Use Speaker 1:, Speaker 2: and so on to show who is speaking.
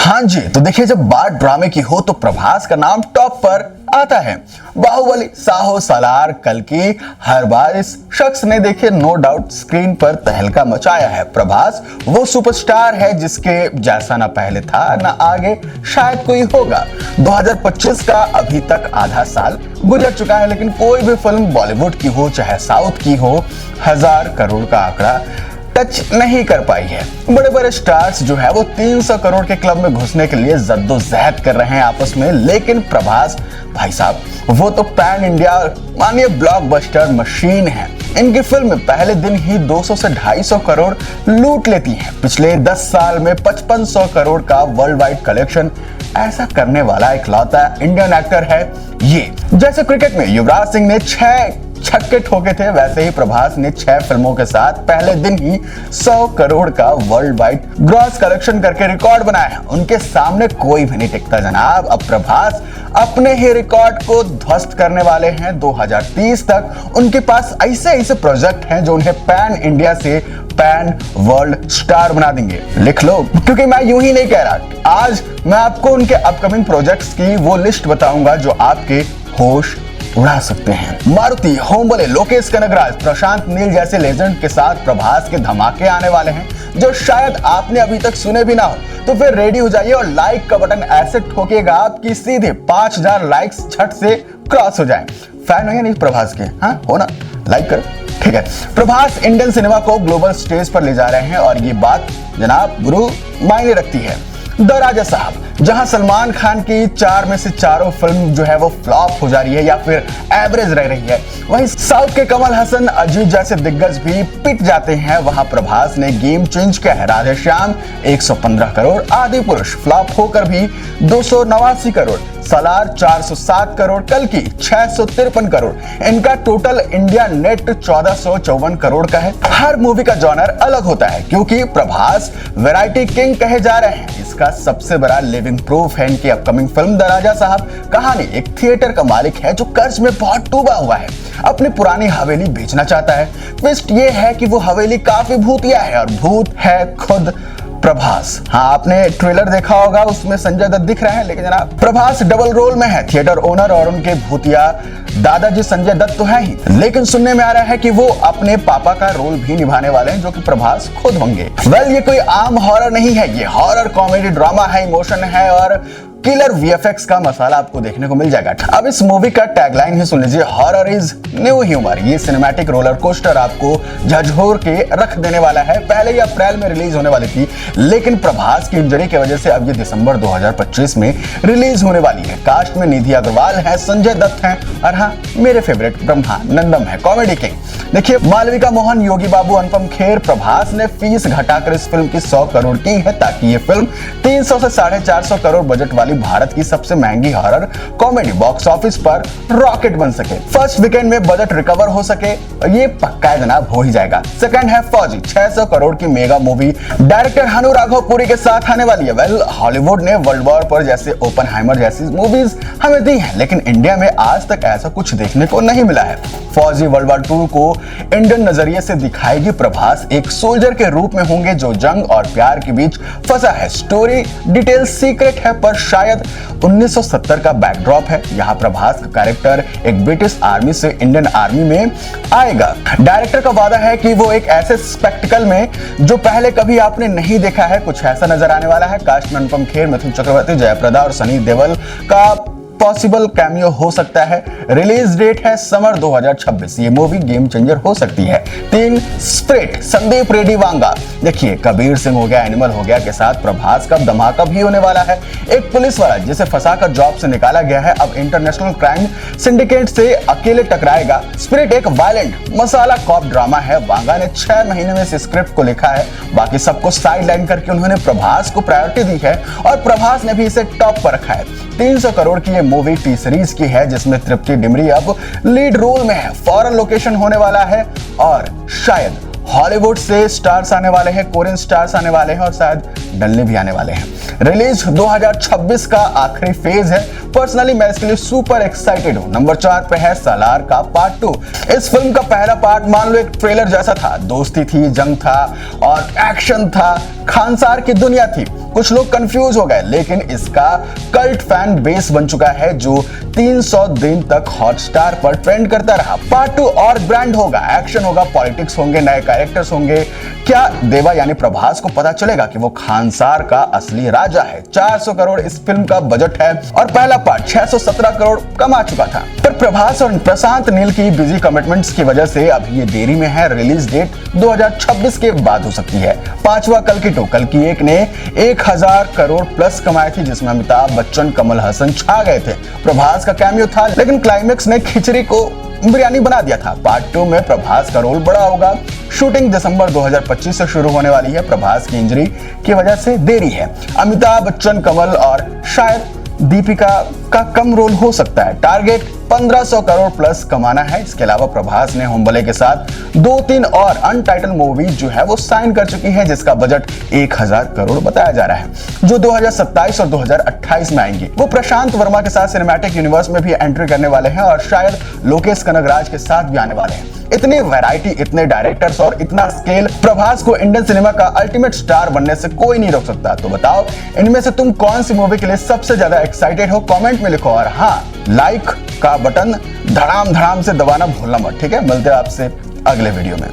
Speaker 1: हाँ जी, तो देखिए जब बात ड्रामे की हो तो प्रभास का नाम टॉप पर आता है। बाहुबली, साहो, सालार, कल्कि, हर बार इस शख्स ने देखिए नो डाउट स्क्रीन पर तहलका मचाया है। प्रभास वो सुपरस्टार है जिसके जैसा ना पहले था ना आगे शायद कोई होगा। 2025 का अभी तक आधा साल गुजर चुका है, लेकिन कोई भी फिल्म बॉलीवुड की हो चाहे साउथ की हो 1000 करोड़ का आंकड़ा टच नहीं कर पाई है। बड़े बड़े स्टार्स जो है वो 300 करोड़ के क्लब में घुसने के लिए जद्दोजहद कर रहे हैं आपस में, लेकिन प्रभास भाई साहब वो तो पैन इंडिया मानिए ब्लॉकबस्टर मशीन है। इनकी फिल्म पहले दिन ही 200 से 250 करोड़ लूट लेती है। पिछले 10 साल में 5500 करोड़ का वर्ल्ड वाइड कलेक्शन ऐसा करने वाला इकलौता इंडियन एक्टर है ये। जैसे क्रिकेट में युवराज सिंह ने 6 छक्के ठोके थे, वैसे ही प्रभास ने 6 फिल्मों के साथ पहले दिन ही 100 करोड़ का वर्ल्ड वाइड ग्रॉस कलेक्शन करके रिकॉर्ड बनाया है। उनके सामने कोई भी नहीं टिकता जनाब। अब प्रभास अपने ही रिकॉर्ड को ध्वस्त करने वाले हैं। 2030 तक उनके पास ऐसे ऐसे प्रोजेक्ट हैं जो उन्हें पैन इंडिया से पैन वर्ल्ड स्टार बना देंगे। लिख लो, क्योंकि मैं यूं ही नहीं कह रहा। आज मैं आपको उनके अपकमिंग प्रोजेक्ट्स की वो लिस्ट बताऊंगा जो आपके होश उड़ा सकते हैं। मारुति, होमबले, लोकेश कनगराज, प्रशांत नील जैसे लेजेंड के साथ प्रभास के धमाके आने वाले हैं जो शायद आपने अभी तक सुने भी ना हो। तो फिर रेडी हो जाइए और लाइक का बटन ऐसे ठोकिएगा आपकी सीधे 5000 लाइक्स झट से क्रॉस हो जाए। फैन हो या नहीं प्रभास के? हाँ हो ना, लाइक करो। ठीक है, प्रभास इंडियन सिनेमा को ग्लोबल स्टेज पर ले जा रहे हैं और ये बात जनाब गुरु मायने रखती है। द राजा साहब, जहां सलमान खान की 4 में से चारों फिल्म जो है वो फ्लॉप हो जा रही है या फिर एवरेज रह रही है, वहीं साउथ के कमल हसन, अजीत जैसे दिग्गज भी पिट जाते हैं, वहां प्रभास ने गेम चेंज किया है। राधेश्याम 115 करोड़, आदि पुरुष फ्लॉप होकर भी 289 करोड़, सालार 407 करोड़, कल्कि 653 करोड़। इनका टोटल इंडिया नेट 1454 करोड़ का है। हर मूवी का जॉनर अलग होता है क्योंकि प्रभास वैरायटी किंग कहे जा रहे हैं। इसका सबसे बड़ा लिविंग प्रूफ है इनकी अपकमिंग फिल्म द राजा साहब। कहानी एक थिएटर का मालिक है जो कर्ज में बहुत डूबा हुआ है, अपनी पुरानी हवेली बेचना चाहता है। ट्विस्ट ये है कि वो हवेली काफी भूतिया है और भूत है खुद प्रभास। हाँ, आपने ट्रेलर देखा होगा, उसमें संजय दत्त दिख रहे हैं, लेकिन जनाब प्रभास डबल रोल में है। थिएटर ओनर और उनके भूतिया दादाजी संजय दत्त तो है ही, लेकिन सुनने में आ रहा है कि वो अपने पापा का रोल भी निभाने वाले हैं जो कि प्रभास खुद होंगे। वेल, ये कोई आम हॉरर नहीं है, ये हॉरर कॉमेडी ड्रामा है, इमोशन है और किलर वीएफएक्स का मसाला आपको देखने को मिल जाएगा। अब इस मूवी का टैगलाइन ही सुन लीजिए, हॉरर इज न्यू ह्यूमर। ये सिनेमैटिक रोलर कोस्टर आपको झकझोर के रख देने वाला है। पहले ये अप्रैल में रिलीज होने वाली थी, लेकिन प्रभास की इंजरी की वजह से अब ये दिसंबर 2025 में रिलीज होने वाली है। कास्ट में निधि अग्रवाल है, संजय दत्त हैं और हाँ मेरे फेवरेट ब्रह्मानंदम है, कॉमेडी किंग। देखिए, मालविका मोहन, योगी बाबू, अनुपम खेर। प्रभास ने फीस घटाकर इस फिल्म की 100 करोड़ की है ताकि ये फिल्म 300 से 450 करोड़ बजट वाली भारत की सबसे महंगी हॉरर कॉमेडी बॉक्स ऑफिस पर रॉकेट बन सके। फर्स्ट वीकेंड में बजट रिकवर हो सके, ये पक्का है जनाब, हो ही जाएगा। सेकंड है फौजी, 600 करोड़ की मेगा मूवी डायरेक्टर हनु राघव पुरी के साथ आने वाली है। वेल, हॉलीवुड ने वर्ल्ड वॉर पर जैसे ओपनहाइमर जैसी मूवीज हमें दी है, लेकिन इंडिया में आज तक ऐसा कुछ देखने को नहीं मिला है। फौजी वर्ल्ड वॉर 2 को इंडियन नजरिए से दिखाएगी। प्रभास एक सोल्जर के रूप में होंगे जो जंग और प्यार के बीच फंसा है। स्टोरी डिटेल सीक्रेट है पर शायद 1970 का बैकड्रॉप है। यहाँ प्रभास का कैरेक्टर एक ब्रिटिश आर्मी से इंडियन आर्मी में आएगा। डायरेक्टर का वादा है कि वो एक ऐसे स्पेक्टिकल में जो पहले कभी आपने नहीं देखा है, कुछ ऐसा नजर आने वाला है। कास्ट में अनुपम खेर, मिथुन चक्रवर्ती, जयप्रदा और सनी देओल का पॉसिबल कैमियो हो सकता है। रिलीज डेट है समर 2026। ये मूवी गेम चेंजर हो सकती है। 3 स्प्रिट, संदीप रेड्डी वांगा। देखिए, कबीर सिंह हो गया, एनिमल हो गया के साथ प्रभास का धमाका भी होने वाला है। एक पुलिस वाला जिसे फंसाकर जॉब से निकाला गया है अब इंटरनेशनल क्राइम सिंडिकेट से अकेले टकराएगा। स्पिरिट एक वायलेंट मसाला कॉप ड्रामा है। वांगा ने 6 महीने में इस स्क्रिप्ट को लिखा है, बाकी सबको साइड लाइन करके उन्होंने प्रभास को प्रायोरिटी दी है और प्रभास ने भी इसे टॉप पर रखा है। 300 करोड़ की ये मूवी टी सीरीज की है जिसमें तृप्ति डिमरी अब लीड रोल में है। फॉरेन लोकेशन होने वाला है और शायद हॉलीवुड से स्टार्स आने वाले हैं, कोरियन स्टार्स आने वाले हैं और शायद डलने भी आने वाले हैं। रिलीज 2026 का आखिरी फेज है। पर्सनली मैं इसके लिए सुपर एक्साइटेड हूं। नंबर 4 पे है सालार का पार्ट 2। इस फिल्म का पहला पार्ट मान लो एक ट्रेलर जैसा था। दोस्ती थी, जंग था और एक्शन था, खानसार की दुनिया थी। कुछ लोग कंफ्यूज हो गए, लेकिन इसका कल्ट फैन बेस बन चुका है जो 300 दिन तक हॉटस्टार पर ट्रेंड करता रहा। पार्ट 2 और ब्रांड होगा, एक्शन होगा, पॉलिटिक्स होंगे, नए कैरेक्टर्स होंगे। क्या देवा यानी प्रभास को पता चलेगा कि वो खानसार का असली राजा है? 400 करोड़ इस फिल्म का बजट है और पहला पार्ट 617 करोड़ कमा चुका था। पर प्रभास और प्रशांत नील की बिजी कमिटमेंट्स की वजह से अभी ये देरी में है। रिलीज डेट 2026 के बाद हो सकती है। पांचवा कल्कि 2, कल्कि 1 ने 1000 करोड़ प्लस कमाई थी, जिसमें अमिताभ बच्चन, कमल हसन छा गए थे। प्रभास का कैमियो था, लेकिन क्लाइमेक्स ने खिचड़ी को बिरयानी बना दिया था। पार्ट 2 में प्रभास का रोल बड़ा होगा। शूटिंग दिसंबर 2025 से शुरू होने वाली है। प्रभास की इंजरी की वजह से देरी है। अमिताभ बच्चन, कमल और शायद दीपिका का कम रोल हो सकता है। टारगेट 1500 करोड़ प्लस कमाना है। इसके अलावा प्रभास ने होमबले के साथ 2-3 और अनटाइटल मूवीज जो है वो साइन कर चुकी है, जिसका बजट 1000 करोड़ बताया जा रहा है, जो 2027 और 2028 में आएंगी। वो प्रशांत वर्मा के साथ सिनेमैटिक यूनिवर्स में भी एंट्री करने वाले हैं और शायद लोकेश कनगराज के साथ भी आने वाले हैं। इतनी वैरायटी, इतने डायरेक्टर्स और इतना स्केल, प्रभास को इंडियन सिनेमा का अल्टीमेट स्टार बनने से कोई नहीं रोक सकता। तो बताओ, इनमें से तुम कौन सी मूवी के लिए सबसे ज्यादा एक्साइटेड हो? कमेंट में लिखो और हाँ, लाइक का बटन धड़ाम धड़ाम से दबाना भूलना मत, ठीक है? मिलते हैं आपसे अगले वीडियो में।